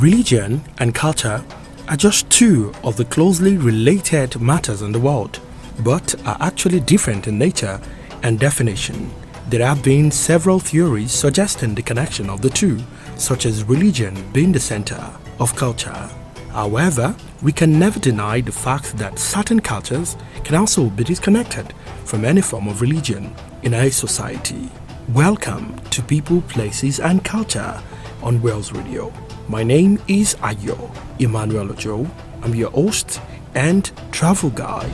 Religion and culture are just two of the closely related matters in the world, but are actually different in nature and definition. There have been several theories suggesting the connection of the two, such as religion being the center of culture. However, we can never deny the fact that certain cultures can also be disconnected from any form of religion in a society. Welcome to People, Places and Culture on Wells Radio. My name is Ayo'Emmanuel-Ojo. I'm your host and travel guide.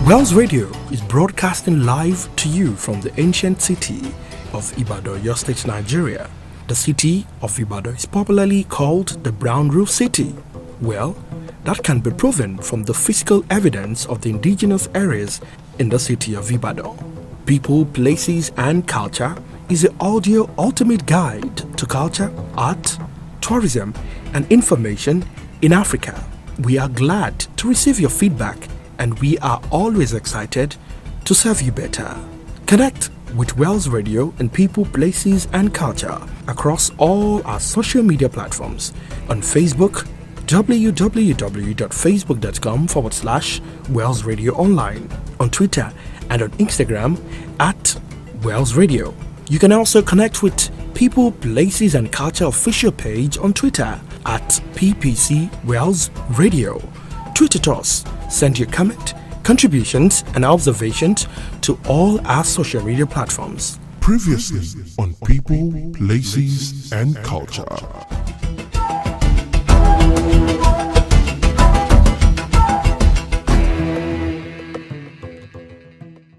Wells Radio is broadcasting live to you from the ancient city of Ibadan, Oyo State, Nigeria. The city of Ibadan is popularly called the Brown Roof City. Well, that can be proven from the physical evidence of the indigenous areas in the city of Ibadan. People, Places and Culture is the audio ultimate guide to culture, art, tourism and information in Africa. We are glad to receive your feedback, and we are always excited to serve you better. Connect with Wells Radio and People, Places and Culture across all our social media platforms. On Facebook, www.facebook.com/Wells Radio Online. On Twitter and on Instagram @Wells Radio. You can also connect with People, Places and Culture official page on Twitter @PPC Wells Radio. Tweet at us. Send your comment, contributions, and observations to all our social media platforms. Previously on People, Places, and Culture.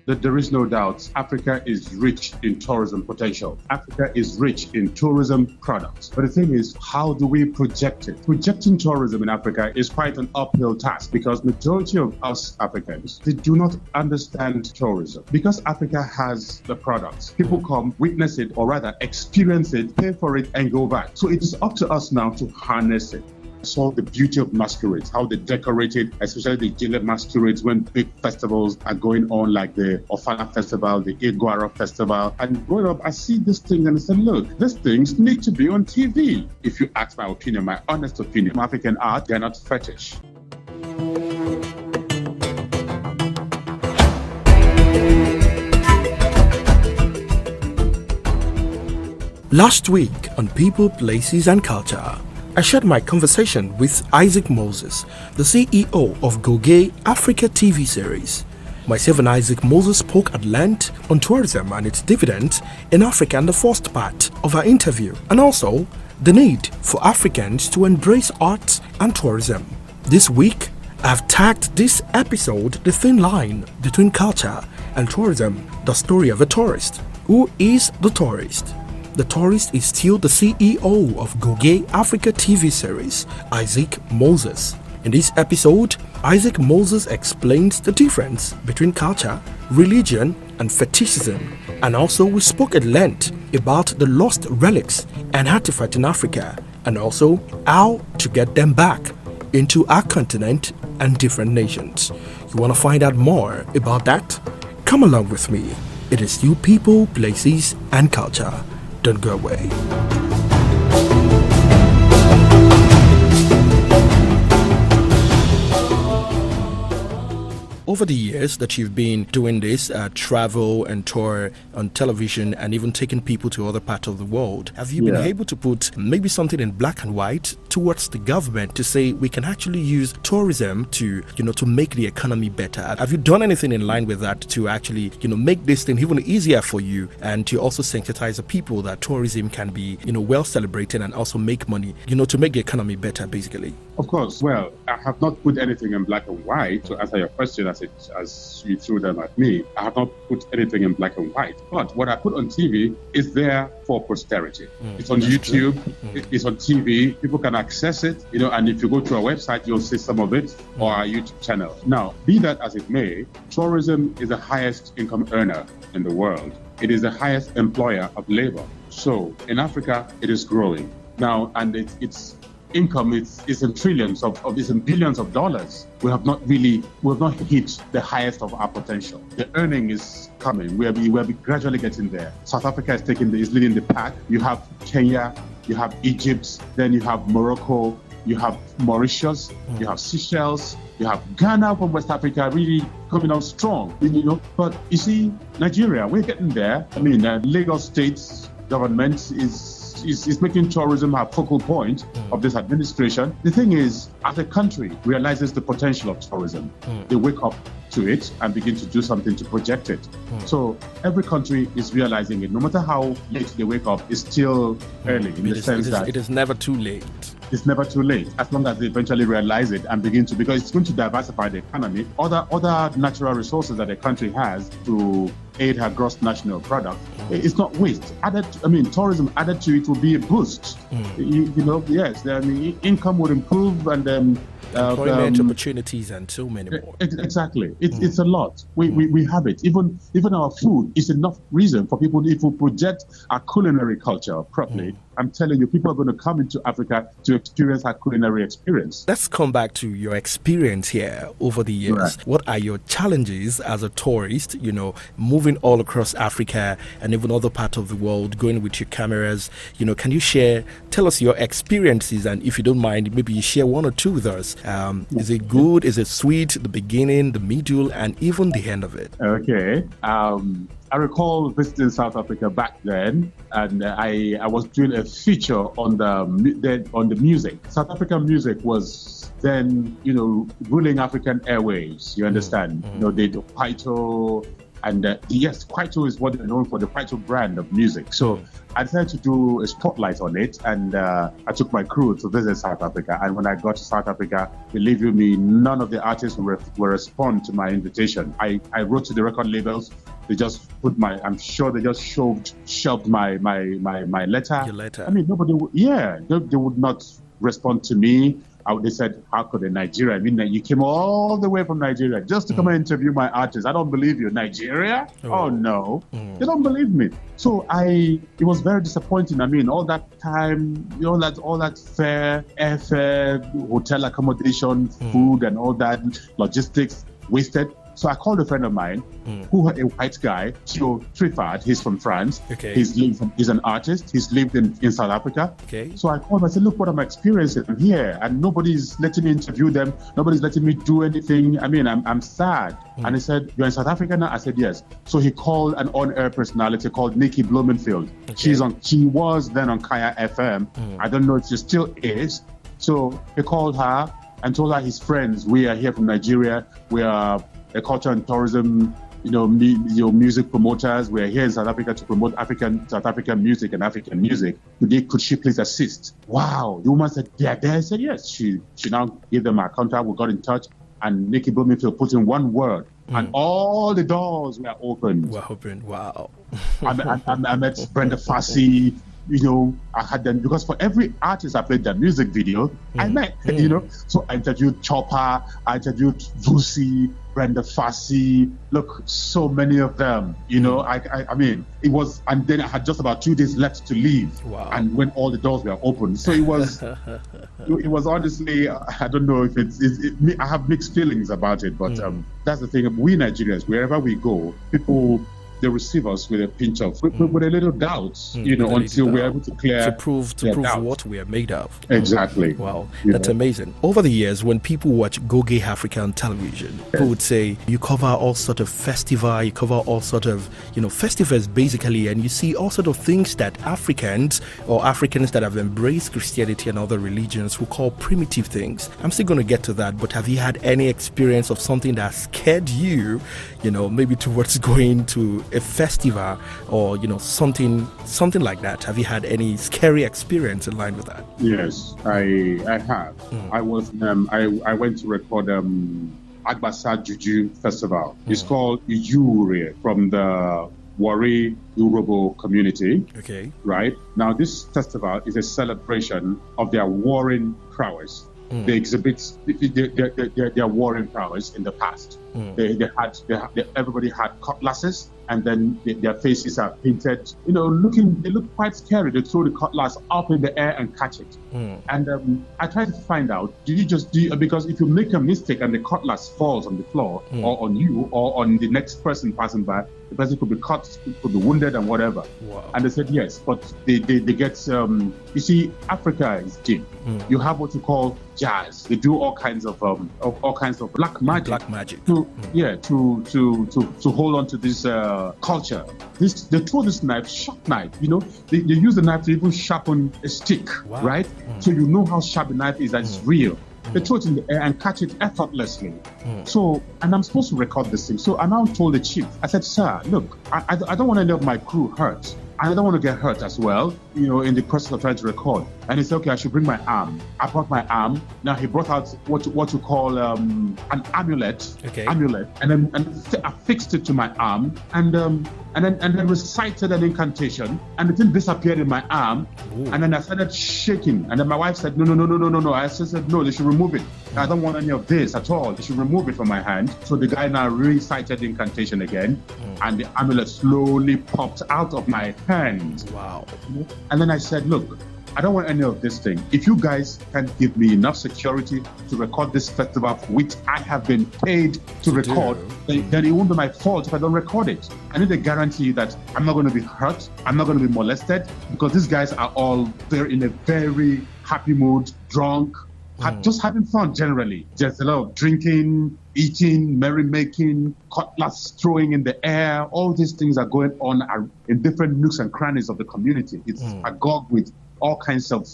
There is no doubt Africa is rich in tourism potential. Africa is rich in tourism products. But the thing is, how do we project it? Projecting tourism in Africa is quite an uphill task because majority of us Africans, they do not understand tourism. Because Africa has the products, people come, witness it, or rather experience it, pay for it, and go back. So it is up to us now to harness it. Saw the beauty of masquerades, how they decorated, especially the Jile masquerades when big festivals are going on, like the Ofala Festival, the Iguara Festival. And growing up, I see this thing and I said, look, these things need to be on TV. If you ask my opinion, my honest opinion, African art, they're not fetish. Last week on People, Places and Culture, I shared my conversation with Isaac Moses, the CEO of Goge Africa TV series. Myself and Isaac Moses spoke at length on tourism and its dividends in Africa in the first part of our interview, and also the need for Africans to embrace arts and tourism. This week, I've tagged this episode the thin line between culture and tourism, the story of a tourist. Who is the tourist? The tourist is still the CEO of Goge Africa TV series, Isaac Moses. In this episode, Isaac Moses explains the difference between culture, religion, and fetishism. And also we spoke at length about the lost relics and artifacts in Africa, and also how to get them back into our continent and different nations. You want to find out more about that? Come along with me. It is still People, Places, and Culture. Don't go away. over the years that you've been doing this, travel and tour on television and even taking people to other parts of the world, have you been able to put maybe something in black and white towards the government to say we can actually use tourism to, to make the economy better? Have you done anything in line with that to actually, make this thing even easier for you and to also sensitize the people that tourism can be, well celebrated and also make money, to make the economy better, basically? Of course. Well, I have not put anything in black and white to answer your question as you threw them at me. I have not put anything in black and white. But what I put on TV is there for posterity. It's on YouTube. It's on TV. People can access it, and if you go to our website, you'll see some of it or our YouTube channel. Now, be that as it may, tourism is the highest income earner in the world. It is the highest employer of labor. So in Africa, it is growing. Now, and it's income is in trillions it's in billions of dollars. We have not hit the highest of our potential. The earning is coming. We're gradually getting there. South Africa is leading the pack. You have Kenya, you have Egypt, then you have Morocco, you have Mauritius, you have Seychelles, you have Ghana from West Africa really coming out strong. But you see, Nigeria, we're getting there. I mean, Lagos State's government is making tourism a focal point of this administration. The thing is, as a country realizes the potential of tourism, they wake up to it and begin to do something to project it. So every country is realizing it. No matter how late they wake up, it's still early in the sense that it is never too late. It's never too late, as long as they eventually realize it and begin to, because it's going to diversify the economy. Other natural resources that the country has to aid her gross national product. It's not waste. Tourism added to it will be a boost. Yes, income would improve and employment opportunities and so many more. Exactly. It's a lot. We have it. Even our food is enough reason for people, if we project our culinary culture properly, I'm telling you, people are going to come into Africa to experience our culinary experience. Let's come back to your experience here over the years. Right. What are your challenges as a tourist, moving all across Africa and even other parts of the world, going with your cameras? Can you tell us your experiences, and if you don't mind, maybe you share one or two with us. Is it good? Is it sweet? The beginning, the middle, and even the end of it? Okay. I recall visiting South Africa back then, and I was doing a feature on the music. South African music was then, ruling African airwaves. You understand? They do Kwaito, and yes, Kwaito is what they're known for, the Kwaito brand of music. So I decided to do a spotlight on it, and I took my crew to visit South Africa. And when I got to South Africa, believe you me, none of the artists will respond to my invitation. I wrote to the record labels. They just I'm sure they just shoved my letter. Your letter. Nobody would, they would not respond to me. They said, how could a Nigerian? You came all the way from Nigeria just to come and interview my artist. I don't believe you. Nigeria? Oh no. They don't believe me. So it was very disappointing. All that time, all that fare, airfare, hotel accommodation, food and all that, logistics wasted. So I called a friend of mine, who had a white guy, Theo Triffard. He's from France. Okay. He's an artist. He's lived in South Africa. Okay. So I called him. I said, look what I'm experiencing here, and nobody's letting me interview them. Nobody's letting me do anything. I'm sad. And he said, you're in South Africa now? I said, yes. So he called an on-air personality called Nikki Blumenfield. Okay. She was then on Kaya FM. I don't know if she still is. So he called her and told her his friends, we are here from Nigeria. We are a culture and tourism, music promoters. We're here in South Africa to promote South African music and African music. Today, could she please assist? Wow. The woman said, they're there. I said, yes. She now gave them our contact. We got in touch, and Nikki Blumenfield put in one word, and all the doors were opened. Wow. I met Brenda Fassie. I had them, because for every artist I played their music video, I met, So I interviewed Chopper, I interviewed Vusi, Brenda Fassie, look, so many of them, it was, and then I had just about 2 days left to leave. Wow. And when all the doors were open. So it was, it was honestly, I don't know if I have mixed feelings about it, but that's the thing, we Nigerians, wherever we go, people they receive us with a pinch of, with a little doubt, until we're able to clear to prove what we are made of. Exactly. Wow, that's amazing. Over the years, when people watch Goge Africa on television, people would say you cover all sort of festival, you cover all sort of festivals basically, and you see all sort of things that Africans that have embraced Christianity and other religions will call primitive things. I'm still going to get to that, but have you had any experience of something that scared you, maybe towards going to a festival or something like that? Have you had any scary experience in line with that? Yes, I have. I was I went to record Agbasa Juju Festival. It's called Ijure from the Wari Urobo community. Okay. Right? Now, this festival is a celebration of their warring prowess. They exhibit their warring prowess in the past. Everybody had cutlasses, and then their faces are painted. They look quite scary. They throw the cutlass up in the air and catch it. And I tried to find out, because if you make a mistake and the cutlass falls on the floor, or on you, or on the next person passing by, the person could be cut, could be wounded, and whatever. Wow. And they said yes, but they get. You see, Africa is deep. You have what you call jazz. They do all kinds of black magic. To hold on to this culture. They throw this knife, sharp knife. They use the knife to even sharpen a stick. Wow. Right? So you know how sharp the knife is. That it's real. They throw it in the air and catch it effortlessly. So, and I'm supposed to record this thing. So I now told the chief, I said, sir, look, I don't want any of my crew hurt. I don't want to get hurt as well, in the process of trying to record. And he said, okay, I should bring my arm. I brought my arm. Now he brought out what you call an amulet. Okay. Amulet. And I fixed it to my arm and then recited an incantation, and the thing disappeared in my arm. Ooh. And then I started shaking. And then my wife said, no. I said, no, they should remove it. I don't want any of this at all. They should remove it from my hand. So the guy now recited the incantation again, and the amulet slowly popped out of my hand. Wow. And then I said, look, I don't want any of this thing. If you guys can give me enough security to record this festival, which I have been paid to record, then it won't be my fault if I don't record it. I need a guarantee that I'm not going to be hurt, I'm not going to be molested, because these guys are all in a very happy mood, drunk, just having fun generally. There's a lot of drinking, eating, merrymaking, cutlass throwing in the air. All these things are going on in different nooks and crannies of the community. It's agog with all kinds of,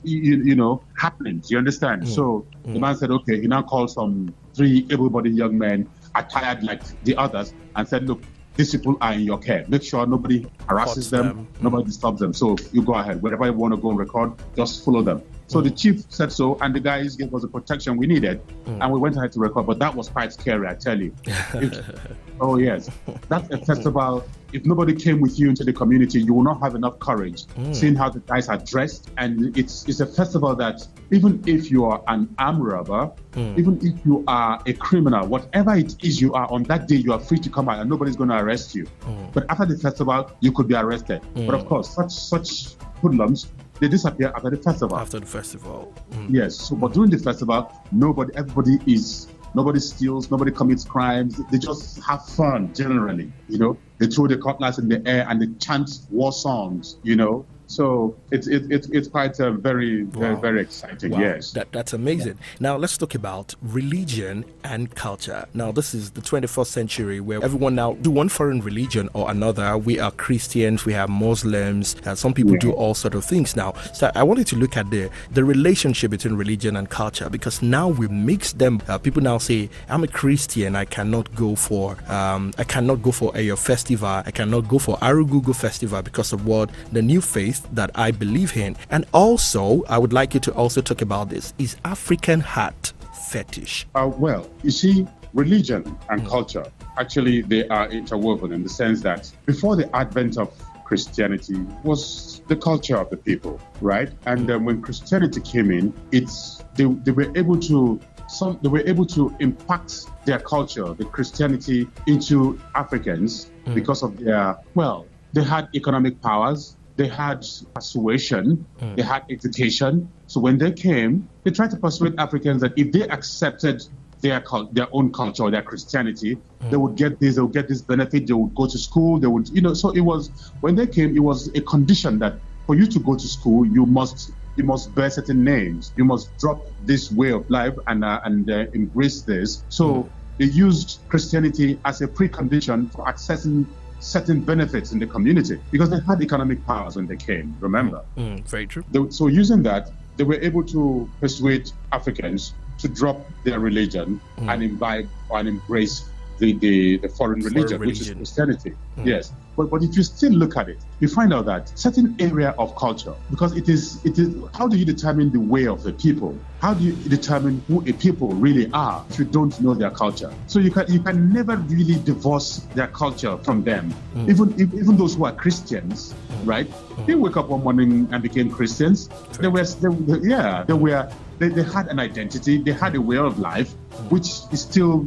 happenings. You understand? So the man said, okay, he now called some 3 able-bodied young men attired like the others and said, look, these people are in your care. Make sure nobody harasses them, nobody disturbs them. So you go ahead. Wherever you want to go and record, just follow them. So the chief said so, and the guys gave us the protection we needed, and we went ahead to record. But that was quite scary, I tell you. Oh yes, that's a festival. If nobody came with you into the community, you will not have enough courage. Seeing how the guys are dressed, and it's a festival that even if you are an armed robber, even if you are a criminal, whatever it is you are, on that day you are free to come out, and nobody's going to arrest you. But after the festival, you could be arrested. But of course, such hoodlums, they disappear after the festival. Yes. So, but during the festival, nobody steals, nobody commits crimes. They just have fun generally. They throw the cutlass in the air and they chant war songs. So it's quite very exciting. Wow. Yes, that's amazing. Now let's talk about religion and culture. Now this is the 21st century where everyone now do one foreign religion or another. We are Christians, we have Muslims, some people do all sort of things now. So I wanted to look at the relationship between religion and culture, because now we mix them. People now say, I'm a Christian, I cannot go for Ayo festival, I cannot go for Arugugu festival because of what the new faith that I believe in. And also, I would like you to also talk about this. Is African hat fetish? Well, you see, religion and culture, actually, they are interwoven in the sense that before the advent of Christianity was the culture of the people, right? And when Christianity came in, they were able to impact their culture, the Christianity, into Africans because of they had economic powers. They had persuasion, they had education. So when they came, they tried to persuade Africans that if they accepted their own culture, their Christianity. They would get this, they would get this benefit, they would go to school, they would, so it was, when they came, it was a condition that for you to go to school, you must bear certain names. You must drop this way of life and embrace this. So they used Christianity as a precondition for accessing certain benefits in the community because they had economic powers when they came, remember? Very true. So using that, they were able to persuade Africans to drop their religion and imbibe and embrace the foreign religion, which is Christianity. Yes. But if you still look at it, you find out that certain area of culture, because it is how do you determine the way of the people? How do you determine who a people really are if you don't know their culture? So you can never really divorce their culture from them. Even those who are Christians, right? They wake up one morning and became Christians. They had an identity, they had a way of life, which is still,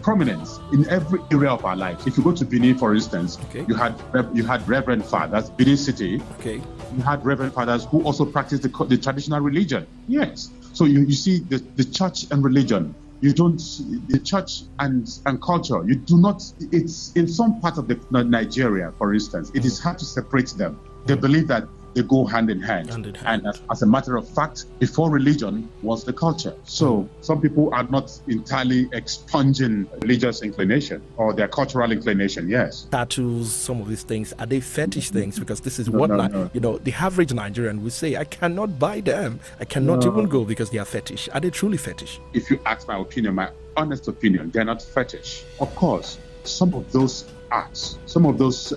prominence in every area of our life. If you go to Benin, for instance, you had Reverend Fathers, Benin City. You had Reverend Fathers who also practiced the traditional religion. Yes. So you see the church and religion. The church and culture, you do not, it's in some part of the Nigeria, for instance, it is hard to separate them. They believe that they go hand in hand. And as a matter of fact, before religion was the culture. So some people are not entirely expunging religious inclination or their cultural inclination, yes. Tattoos, some of these things, are they fetish things? Because this is the average Nigerian will say, I cannot buy them. I cannot even go because they are fetish. Are they truly fetish? If you ask my opinion, my honest opinion, they're not fetish. Of course, some of those arts, some of those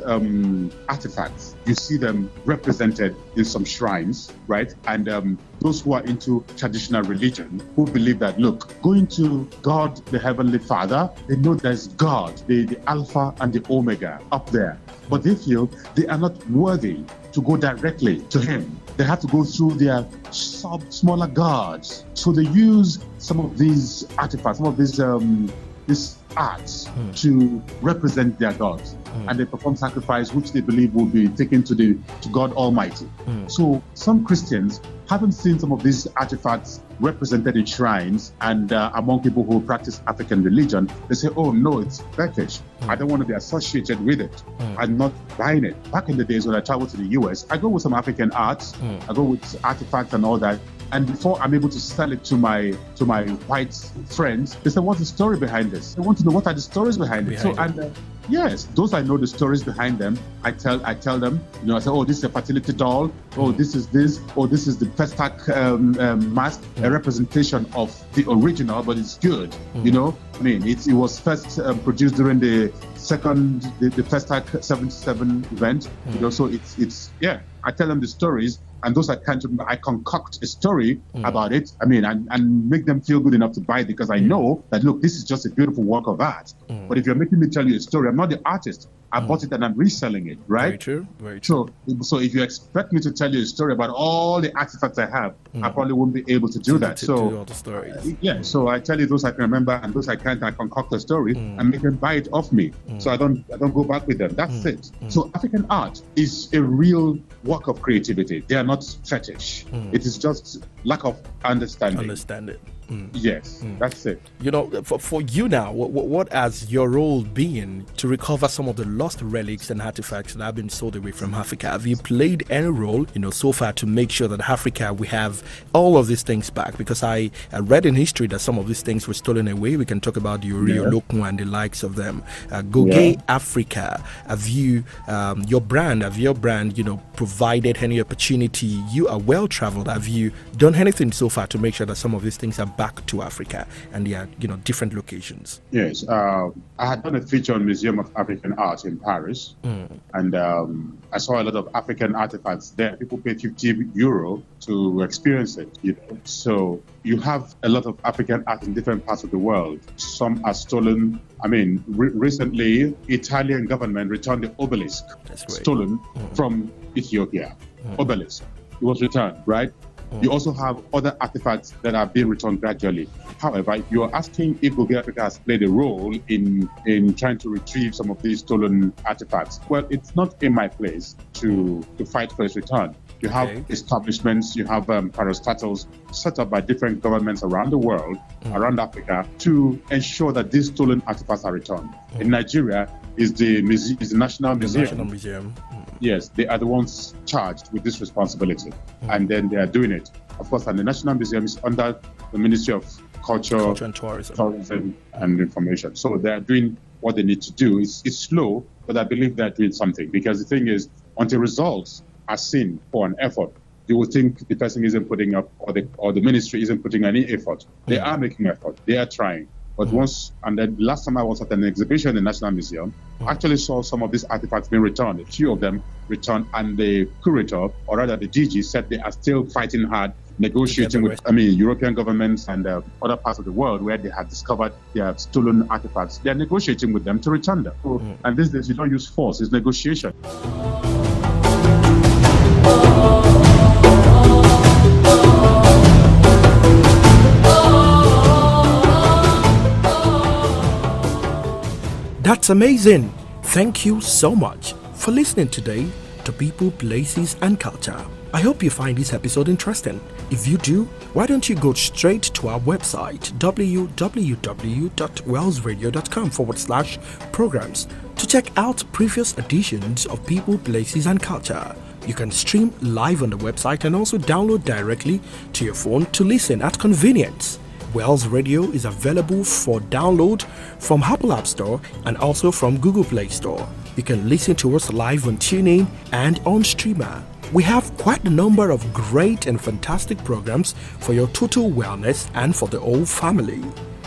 artifacts, you see them represented in some shrines, right? And those who are into traditional religion, who believe that, look, going to God, the Heavenly Father, they know there's God, the Alpha and the Omega up there. But they feel they are not worthy to go directly to Him. They have to go through their smaller gods. So they use some of these artifacts, some of these arts to represent their gods, and they perform sacrifice which they believe will be taken to God Almighty. So some Christians, having seen some of these artifacts represented in shrines and among people who practice African religion, they say, oh no, it's fetish. I don't want to be associated with it. I'm not buying it. Back in the days when I traveled to the US, I go with some African arts, I go with artifacts and all that. And before I'm able to sell it to my white friends, they say, what's the story behind this? They want to know what are the stories behind it. Yes, those I know the stories behind them. I tell them, I say, oh, this is a fertility doll. Oh, this is this. Oh, this is the Pestac mask, a representation of the original, but it's good. It was first produced during the Pestac 77 event. So it's I tell them the stories, and those I concoct a story about it. And make them feel good enough to buy it because I know that, look, this is just a beautiful work of art. But if you're making me tell you a story, I'm not the artist. I bought it and I'm reselling it, right? Very true. So if you expect me to tell you a story about all the artifacts I have, I probably won't be able to do that. Do all the stories. So I tell you those I can remember, and those I can't, I concoct a story and make them buy it off me. So I don't go back with them. That's it. So African art is a real work of creativity. They are not fetish. It is just lack of understanding. Yes, that's it. For you now, what has your role been to recover some of the lost relics and artifacts that have been sold away from Africa? Have you played any role, so far to make sure that Africa, we have all of these things back? Because I read in history that some of these things were stolen away. We can talk about the Ayo'Emmanuel-Ojo and the likes of them. Goge Africa, have your brand, provided any opportunity? You are well traveled. Have you done anything so far to make sure that some of these things are back to Africa and they are, different locations? Yes, I had done a feature on Museum of African Art in Paris, and I saw a lot of African artifacts there. People pay €50 to experience it. So you have a lot of African art in different parts of the world. Some are stolen. Recently, Italian government returned the obelisk stolen from Ethiopia. Obelisk. It was returned, right? You also have other artifacts that are being returned gradually. However, if you're asking if Goge Africa has played a role in trying to retrieve some of these stolen artifacts, well, it's not in my place to fight for its return. You have establishments, you have parastatals set up by different governments around the world, around Africa, to ensure that these stolen artifacts are returned. In Nigeria, is the National Museum. National Museum. Yes, they are the ones charged with this responsibility, and then they are doing it. Of course, and the National Museum is under the Ministry of Culture and Tourism and Information. So they are doing what they need to do. It's slow, but I believe they're doing something, because the thing is, until results are seen for an effort, you will think the person isn't putting up, or the ministry isn't putting any effort. They are making effort. They are trying. But then last time I was at an exhibition in the National Museum, I actually saw some of these artifacts being returned, a few of them returned, and the curator, or rather the DG, said they are still fighting hard, negotiating with, European governments and other parts of the world where they have discovered their stolen artifacts. They are negotiating with them to return them. And these days, you don't use force, it's negotiation. That's amazing. Thank you so much for listening today to People, Places and Culture. I hope you find this episode interesting. If you do, why don't you go straight to our website www.wellsradio.com/programs to check out previous editions of People, Places and Culture. You can stream live on the website and also download directly to your phone to listen at convenience. Wells Radio is available for download from Apple App Store and also from Google Play Store. You can listen to us live on TuneIn and on Streamer. We have quite a number of great and fantastic programs for your total wellness and for the whole family.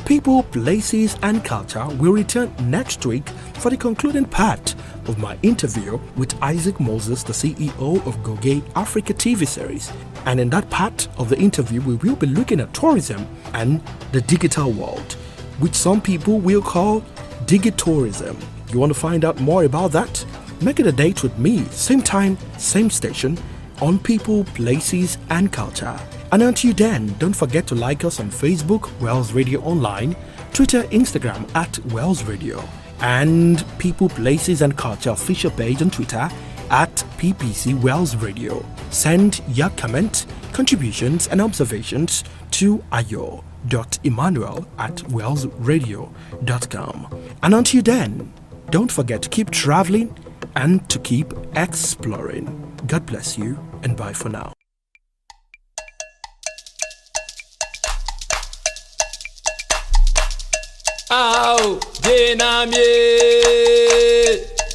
People, Places and Culture will return next week for the concluding part of my interview with Isaac Moses, the CEO of Gogay Africa TV series. And in that part of the interview, we will be looking at tourism and the digital world, which some people will call digitourism. You want to find out more about that? Make it a date with me, same time, same station, on People, Places and Culture. And until then, don't forget to like us on Facebook, Wells Radio Online, Twitter, Instagram at Wells Radio, and People, Places and Culture official page on Twitter at PPC Wells Radio. Send your comment, contributions and observations to Ayo.Emmanuel@wellsradio.com. And until then, don't forget to keep traveling and to keep exploring. God bless you and bye for now. Ao Denamie,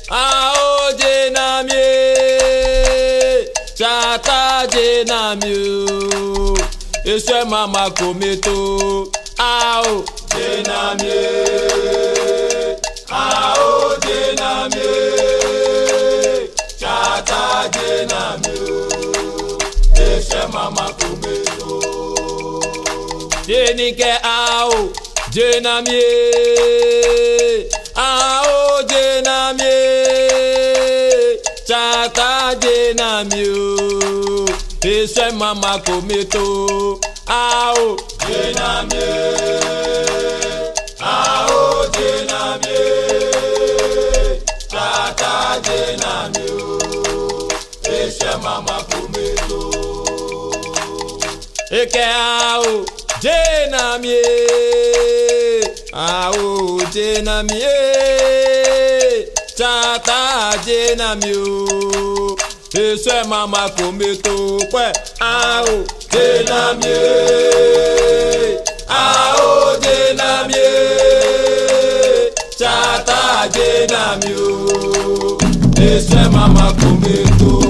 Ao Denamie, Chata Denamie, Eswe Mama Kometo, Ao Denamie, Ao Denamie, Chata Denamie, Eswe Mama Kometo, Denike Ao Denamie, Ao Denamie, Chata Denamie, Eswe Mama Kometo, Ao Denamie, Ao Denamie, Chata Denamie, Eswe Mama Kometo, Eke Ao Denamie, Ao Denamie, Chata Denamie, Eswe Mama Kometo, Ao Denamie, Ao Denamie, Chata Denamie, Eswe Mama Kometo.